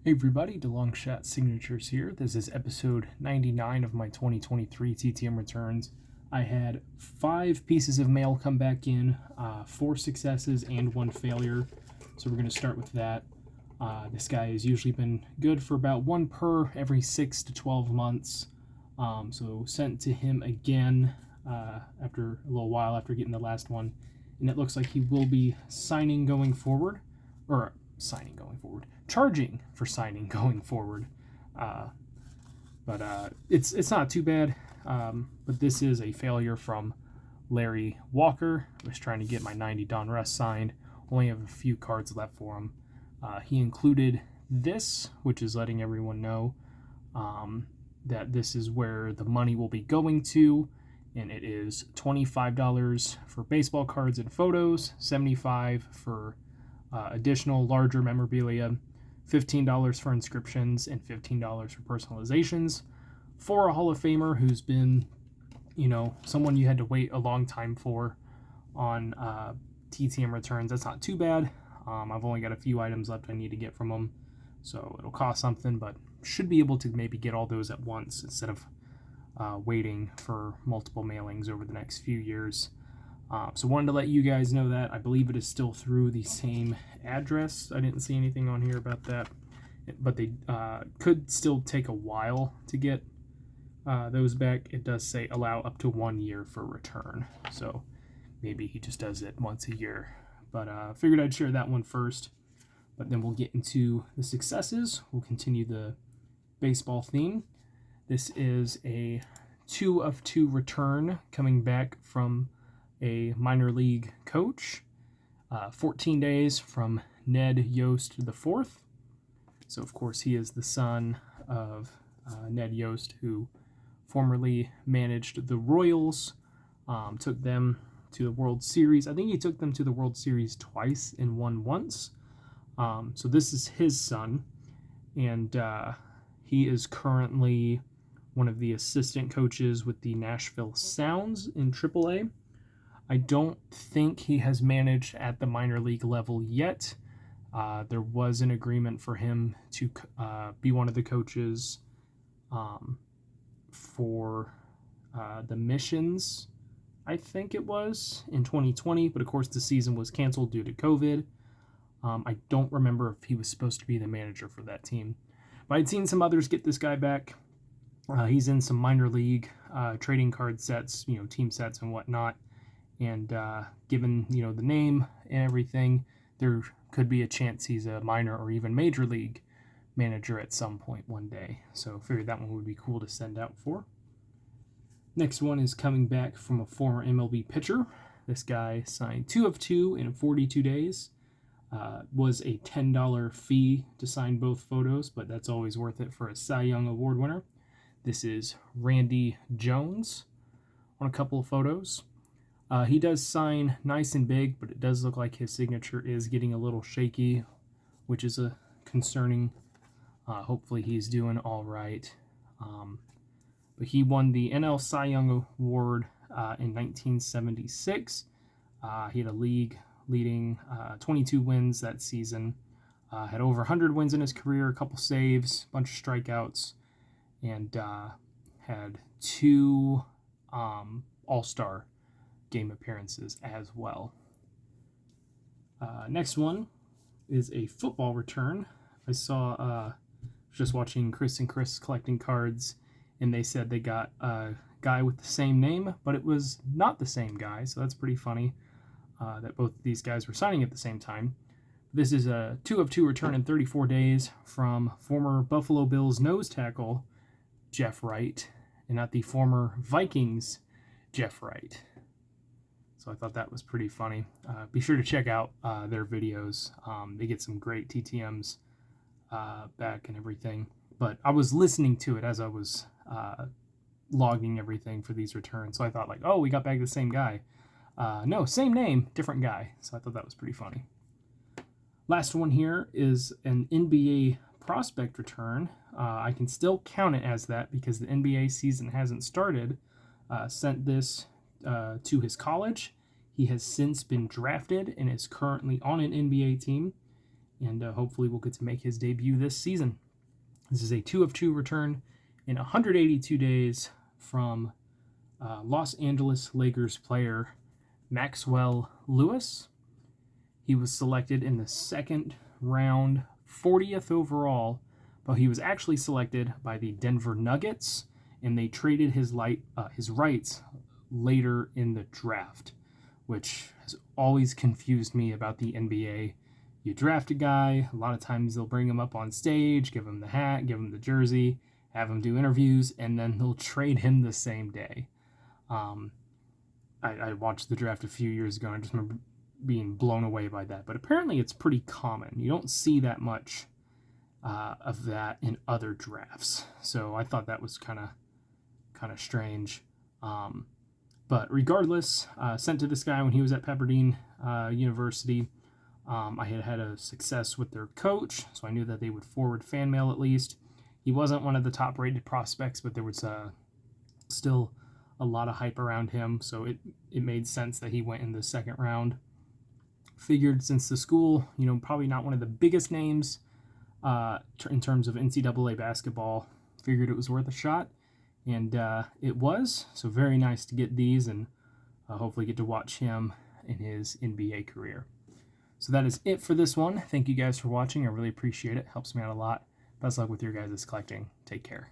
Hey everybody, DeLong Shot Signatures here. This is episode 99 of my 2023 TTM returns. I had 5 pieces of mail come back in, 4 successes and 1 failure. So we're going to start with that. This guy has usually been good for about 1 per every 6 to 12 months. So sent to him again after a little while after getting the last one. And it looks like he will be signing going forward. Or charging for signing going forward. But it's not too bad. But this is a failure from Larry Walker. I was trying to get my 90 Donruss signed. Only have a few cards left for him. He included this, which is letting everyone know that this is where the money will be going to. And it is $25 for baseball cards and photos, $75 for additional larger memorabilia, $15 for inscriptions, and $15 for personalizations for a Hall of Famer who's been, someone you had to wait a long time for on TTM returns. That's not too bad. I've only got a few items left I need to get from them, so it'll cost something, but should be able to maybe get all those at once instead of waiting for multiple mailings over the next few years. So wanted to let you guys know that. I believe it is still through the same address. I didn't see anything on here about that, but they could still take a while to get those back. It does say allow up to 1 year for return, so maybe he just does it once a year. But figured I'd share that one first, but then we'll get into the successes. We'll continue the baseball theme. This is a 2 of 2 return coming back from a minor league coach. 14 days from Ned Yost IV. So, of course, he is the son of Ned Yost, who formerly managed the Royals, took them to the World Series. I think he took them to the World Series twice and won once. So this is his son, and he is currently one of the assistant coaches with the Nashville Sounds in AAA. I don't think he has managed at the minor league level yet. There was an agreement for him to be one of the coaches for the Missions, I think it was, in 2020. But of course the season was canceled due to COVID. I don't remember if he was supposed to be the manager for that team. But I'd seen some others get this guy back. He's in some minor league trading card sets, team sets and whatnot. And given, the name and everything, there could be a chance he's a minor or even major league manager at some point one day. So I figured that one would be cool to send out for. Next one is coming back from a former MLB pitcher. This guy signed 2 of 2 in 42 days. Was a $10 fee to sign both photos, but that's always worth it for a Cy Young Award winner. This is Randy Jones on a couple of photos. He does sign nice and big, but it does look like his signature is getting a little shaky, which is a concerning. Hopefully he's doing all right. But he won the NL Cy Young Award in 1976. He had a league-leading 22 wins that season. Had over 100 wins in his career, a couple saves, a bunch of strikeouts, and had 2 All-Star game appearances as well. Next one is a football return. I saw just watching Chris and Chris collecting cards, and they said they got a guy with the same name, but it was not the same guy, so that's pretty funny that both of these guys were signing at the same time. This is a 2 of 2 return in 34 days from former Buffalo Bills nose tackle Jeff Wright, and not the former Vikings Jeff Wright. So I thought that was pretty funny. Be sure to check out their videos. They get some great TTMs back and everything. But I was listening to it as I was logging everything for these returns. So I thought we got back the same guy. No, same name, different guy. So I thought that was pretty funny. Last one here is an NBA prospect return. I can still count it as that because the NBA season hasn't started. Sent this to his college. He has since been drafted and is currently on an NBA team. and hopefully we'll get to make his debut this season. This is a 2 of 2 return in 182 days from Los Angeles Lakers player Maxwell Lewis. He was selected in the second round, 40th overall, but he was actually selected by the Denver Nuggets, and they traded his rights later in the draft, which has always confused me about the NBA. You draft a guy, a lot of times they'll bring him up on stage, give him the hat, give him the jersey, have him do interviews, and then they'll trade him the same day. I watched the draft a few years ago, and I just remember being blown away by that. But apparently it's pretty common. You don't see that much of that in other drafts. So I thought that was kind of strange. But regardless, sent to this guy when he was at Pepperdine University. I had a success with their coach, so I knew that they would forward fan mail at least. He wasn't one of the top-rated prospects, but there was still a lot of hype around him, so it made sense that he went in the second round. Figured since the school, probably not one of the biggest names in terms of NCAA basketball, figured it was worth a shot, and it was. So very nice to get these and hopefully get to watch him in his NBA career. So that is it for this one. Thank you guys for watching. I really appreciate it. Helps me out a lot. Best luck with your guys' collecting. Take care.